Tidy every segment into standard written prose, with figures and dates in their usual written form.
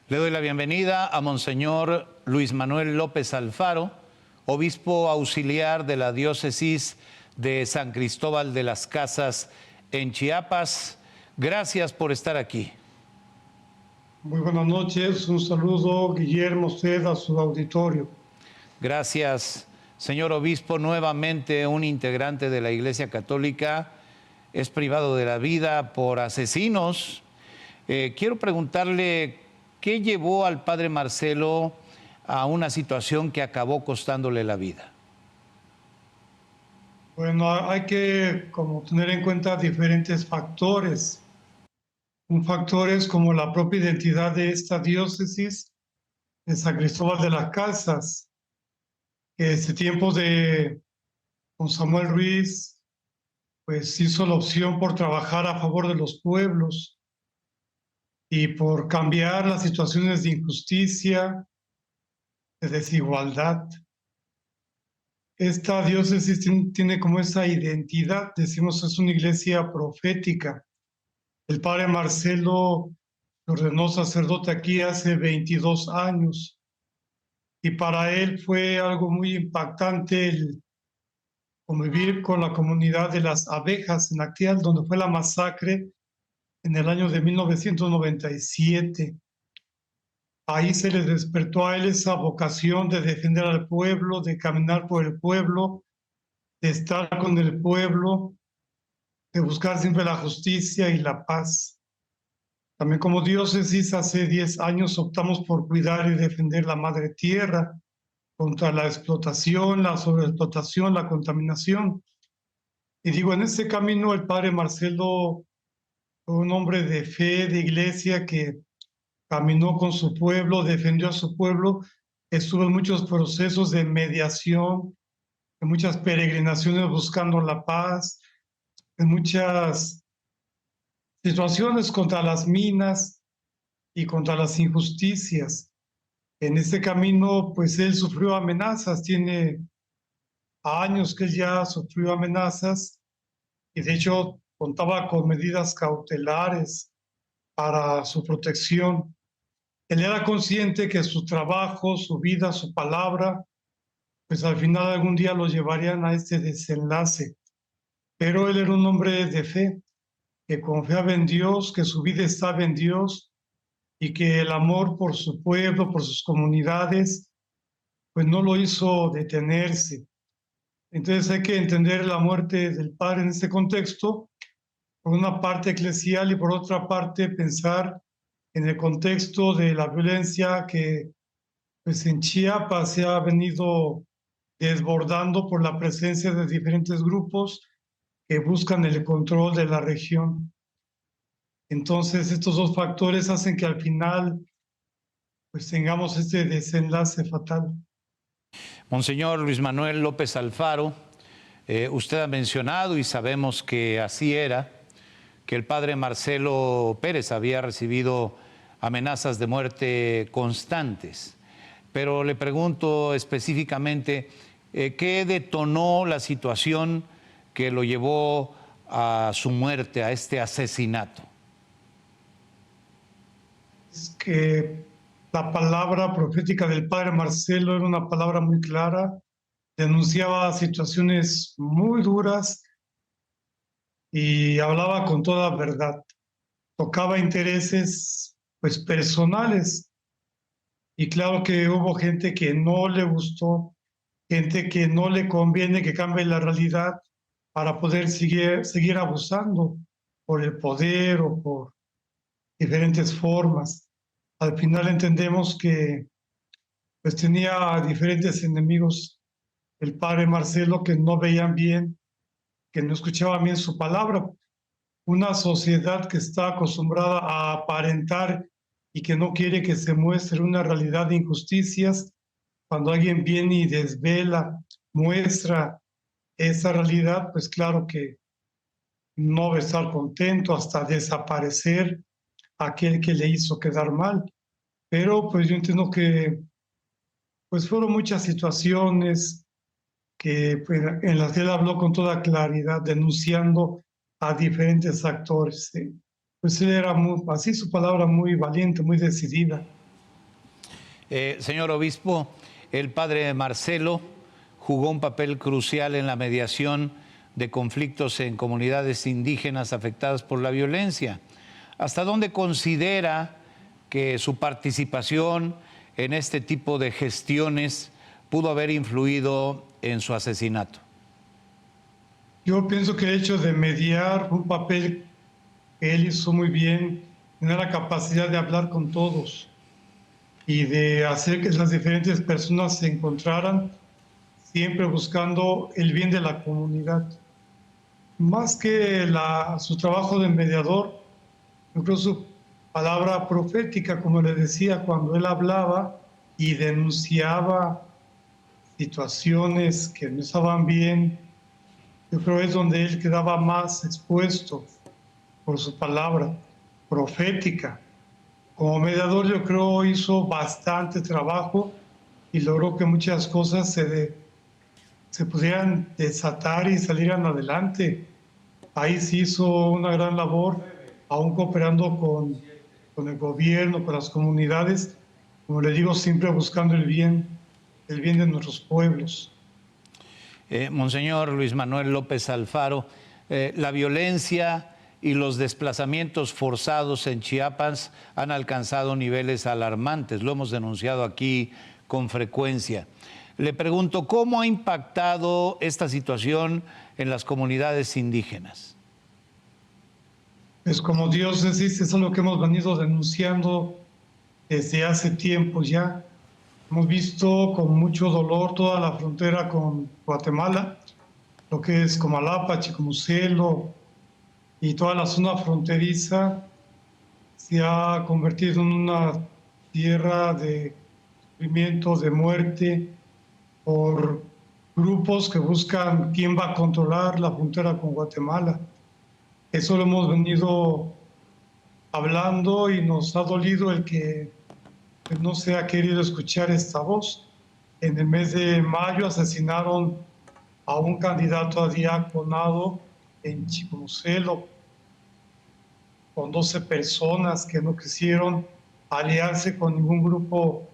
Le doy la bienvenida a Monseñor Luis Manuel López Alfaro, obispo auxiliar de la diócesis de San Cristóbal de las Casas en Chiapas. Gracias por estar aquí. Muy buenas noches, un saludo, Guillermo, usted a su auditorio. Gracias, señor obispo. Nuevamente un integrante de la Iglesia Católica es privado de la vida por asesinos. Quiero preguntarle, ¿qué llevó al padre Marcelo a una situación que acabó costándole la vida? Bueno, hay que tener en cuenta diferentes factores. Un factor es como la propia identidad de esta diócesis de San Cristóbal de las Casas, que desde tiempos de don Samuel Ruiz, pues hizo la opción por trabajar a favor de los pueblos y por cambiar las situaciones de injusticia, de desigualdad. Esta diócesis tiene como esa identidad, decimos, es una iglesia profética. El padre Marcelo se ordenó sacerdote aquí hace 22 años y para él fue algo muy impactante el convivir con la comunidad de las abejas en Actial, donde fue la masacre en el año de 1997. Ahí se le despertó a él esa vocación de defender al pueblo, de caminar por el pueblo, de estar con el pueblo, de buscar siempre la justicia y la paz. También como diócesis hace 10 años optamos por cuidar y defender la madre tierra contra la explotación, la sobreexplotación, la contaminación. Y digo, en ese camino el padre Marcelo fue un hombre de fe, de iglesia, que caminó con su pueblo, defendió a su pueblo, estuvo en muchos procesos de mediación, en muchas peregrinaciones buscando la paz, en muchas situaciones contra las minas y contra las injusticias. En este camino, pues él sufrió amenazas, tiene años que él ya sufrió amenazas y de hecho contaba con medidas cautelares para su protección. Él era consciente que su trabajo, su vida, su palabra, pues al final algún día lo llevarían a este desenlace. Pero él era un hombre de fe, que confiaba en Dios, que su vida estaba en Dios y que el amor por su pueblo, por sus comunidades, pues no lo hizo detenerse. Entonces hay que entender la muerte del padre en este contexto, por una parte eclesial y por otra parte pensar en el contexto de la violencia que pues en Chiapas se ha venido desbordando por la presencia de diferentes grupos que buscan el control de la región. Entonces, estos dos factores hacen que al final pues tengamos este desenlace fatal. Monseñor Luis Manuel López Alfaro, usted ha mencionado y sabemos que así era, que el padre Marcelo Pérez había recibido amenazas de muerte constantes. Pero le pregunto específicamente, ¿qué detonó la situación que lo llevó a su muerte, a este asesinato? Es que la palabra profética del padre Marcelo era una palabra muy clara, denunciaba situaciones muy duras y hablaba con toda verdad. Tocaba intereses pues personales y claro que hubo gente que no le gustó, gente que no le conviene que cambie la realidad para poder seguir abusando por el poder o por diferentes formas. Al final entendemos que pues tenía diferentes enemigos el padre Marcelo que no veían bien, que no escuchaban bien su palabra. Una sociedad que está acostumbrada a aparentar y que no quiere que se muestre una realidad de injusticias, cuando alguien viene y desvela, muestra esa realidad, pues claro que no va a estar contento hasta desaparecer aquel que le hizo quedar mal. Pero pues yo entiendo que pues fueron muchas situaciones que pues, en las que él habló con toda claridad, denunciando a diferentes actores. Pues él era muy, así su palabra, muy valiente, muy decidida. Señor obispo, el padre Marcelo jugó un papel crucial en la mediación de conflictos en comunidades indígenas afectadas por la violencia. ¿Hasta dónde considera que su participación en este tipo de gestiones pudo haber influido en su asesinato? Yo pienso que el hecho de mediar un papel que él hizo muy bien, tener la capacidad de hablar con todos y de hacer que las diferentes personas se encontraran, siempre buscando el bien de la comunidad. Más que su trabajo de mediador, yo creo su palabra profética, como le decía, cuando él hablaba y denunciaba situaciones que no estaban bien, yo creo es donde él quedaba más expuesto por su palabra profética. Como mediador, yo creo hizo bastante trabajo y logró que muchas cosas se pudieran desatar y salieran adelante. Ahí sí hizo una gran labor, aún cooperando con el gobierno, con las comunidades, como le digo, siempre buscando el bien de nuestros pueblos. Monseñor Luis Manuel López Alfaro, la violencia y los desplazamientos forzados en Chiapas han alcanzado niveles alarmantes, lo hemos denunciado aquí con frecuencia. Le pregunto, ¿cómo ha impactado esta situación en las comunidades indígenas? Pues como diócesis, eso es lo que hemos venido denunciando desde hace tiempo ya. Hemos visto con mucho dolor toda la frontera con Guatemala, lo que es Comalapa, Chicomucelo y toda la zona fronteriza se ha convertido en una tierra de sufrimiento, de muerte, por grupos que buscan quién va a controlar la frontera con Guatemala. Eso lo hemos venido hablando y nos ha dolido el que pues, no se ha querido escuchar esta voz. En el mes de mayo asesinaron a un candidato a diaconado en Chicomucelo con 12 personas que no quisieron aliarse con ningún grupo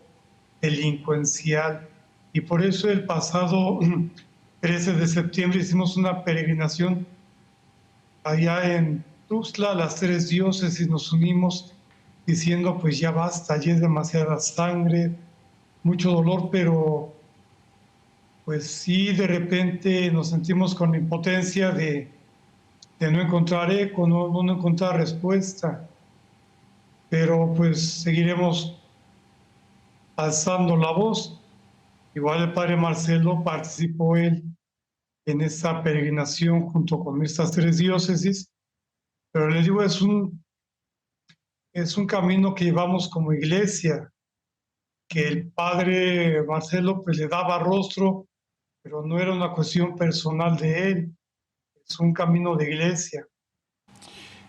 delincuencial. Y por eso el pasado 13 de septiembre hicimos una peregrinación allá en Tuxtla, las tres diócesis nos unimos diciendo pues ya basta, ya es demasiada sangre, mucho dolor, pero pues sí de repente nos sentimos con la impotencia de no encontrar eco, no encontrar respuesta, pero pues seguiremos alzando la voz. Igual el padre Marcelo participó él en esta peregrinación junto con estas tres diócesis, pero les digo, es un camino que llevamos como iglesia, que el padre Marcelo pues le daba rostro, pero no era una cuestión personal de él, es un camino de iglesia.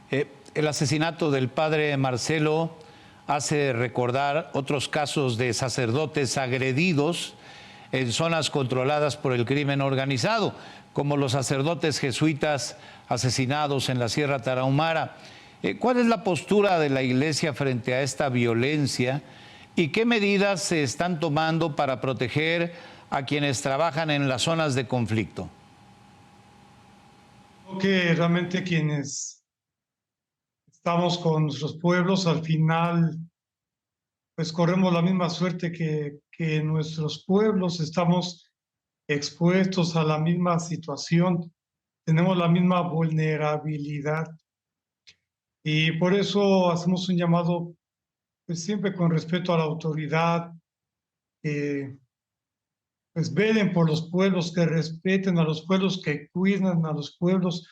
El asesinato del padre Marcelo hace recordar otros casos de sacerdotes agredidos en zonas controladas por el crimen organizado, como los sacerdotes jesuitas asesinados en la Sierra Tarahumara. ¿Cuál es la postura de la Iglesia frente a esta violencia y qué medidas se están tomando para proteger a quienes trabajan en las zonas de conflicto? Creo que realmente quienes estamos con nuestros pueblos, al final, pues corremos la misma suerte que nuestros pueblos, estamos expuestos a la misma situación, tenemos la misma vulnerabilidad y por eso hacemos un llamado, pues siempre con respeto a la autoridad, pues velen por los pueblos, que respeten a los pueblos, que cuidan a los pueblos,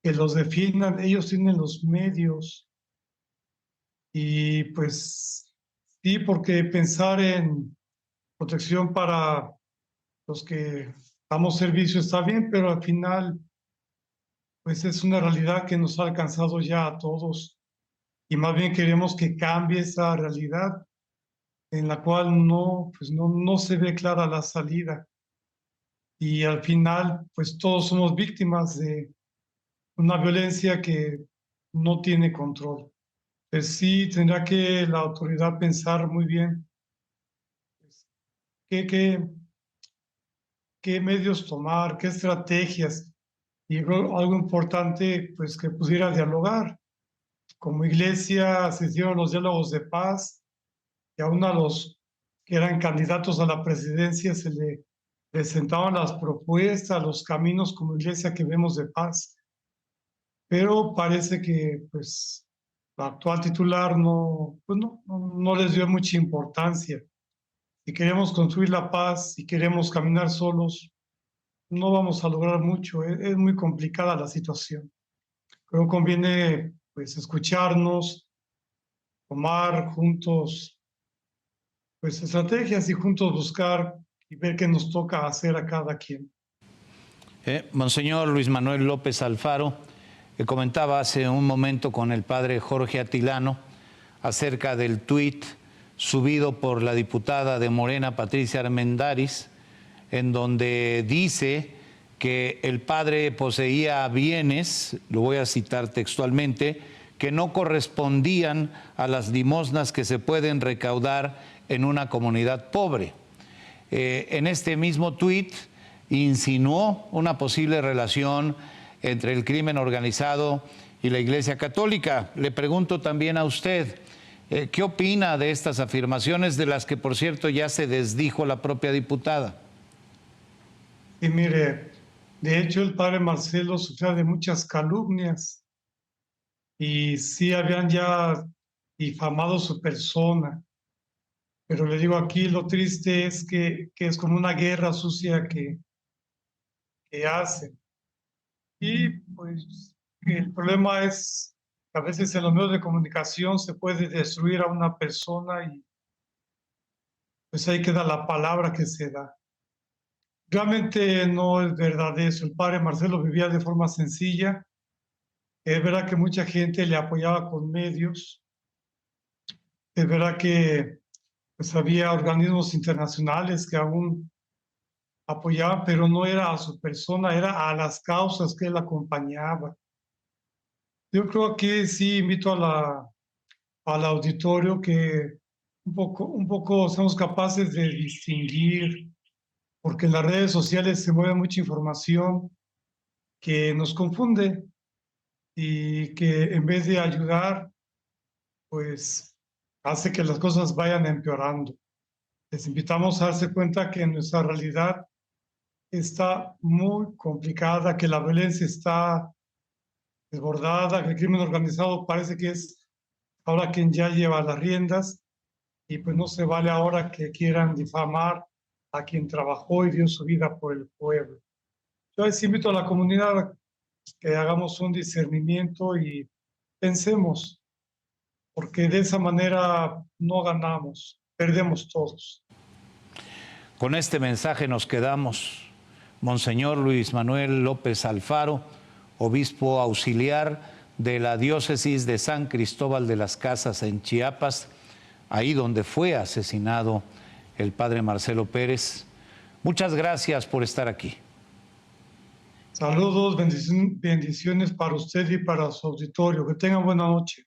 que los defiendan, ellos tienen los medios. Y pues sí, porque pensar en protección para los que damos servicio está bien, pero al final, pues es una realidad que nos ha alcanzado ya a todos. Y más bien queremos que cambie esa realidad en la cual no se ve clara la salida. Y al final, pues todos somos víctimas de una violencia que no tiene control. Pues sí, tendrá que la autoridad pensar muy bien qué, qué, qué medios tomar, qué estrategias. Y algo importante, pues que pudiera dialogar. Como iglesia se hicieron los diálogos de paz y aún a los que eran candidatos a la presidencia se le presentaban las propuestas, los caminos como iglesia que vemos de paz. Pero parece que pues la actual titular no les dio mucha importancia. Si queremos construir la paz, si queremos caminar solos, no vamos a lograr mucho. Es muy complicada la situación. Creo que conviene pues escucharnos, tomar juntos pues estrategias y juntos buscar y ver qué nos toca hacer a cada quien. Monseñor Luis Manuel López Alfaro, comentaba hace un momento con el padre Jorge Atilano acerca del tuit subido por la diputada de Morena, Patricia Armendáriz, en donde dice que el padre poseía bienes, lo voy a citar textualmente, que no correspondían a las limosnas que se pueden recaudar en una comunidad pobre. En este mismo tuit insinuó una posible relación entre el crimen organizado y la Iglesia Católica. Le pregunto también a usted, ¿qué opina de estas afirmaciones, de las que, por cierto, ya se desdijo la propia diputada? Y mire, de hecho el padre Marcelo sufría de muchas calumnias y sí habían ya difamado su persona. Pero le digo, aquí lo triste es que es como una guerra sucia que hacen. Y pues el problema es que a veces en los medios de comunicación se puede destruir a una persona y pues ahí queda la palabra que se da. Realmente no es verdad eso. El padre Marcelo vivía de forma sencilla. Es verdad que mucha gente le apoyaba con medios. Es verdad que pues había organismos internacionales que aún apoyaban, pero no era a su persona, era a las causas que él acompañaba. Yo creo que sí invito al auditorio que un poco seamos capaces de distinguir, porque en las redes sociales se mueve mucha información que nos confunde y que en vez de ayudar, pues hace que las cosas vayan empeorando. Les invitamos a darse cuenta que nuestra realidad está muy complicada, que la violencia está desbordada, que el crimen organizado parece que es ahora quien ya lleva las riendas y pues no se vale ahora que quieran difamar a quien trabajó y dio su vida por el pueblo. Yo les invito a la comunidad que hagamos un discernimiento y pensemos, porque de esa manera no ganamos, perdemos todos. Con este mensaje nos quedamos. Monseñor Luis Manuel López Alfaro, obispo auxiliar de la diócesis de San Cristóbal de las Casas en Chiapas, ahí donde fue asesinado el padre Marcelo Pérez. Muchas gracias por estar aquí. Saludos, bendiciones para usted y para su auditorio. Que tengan buena noche.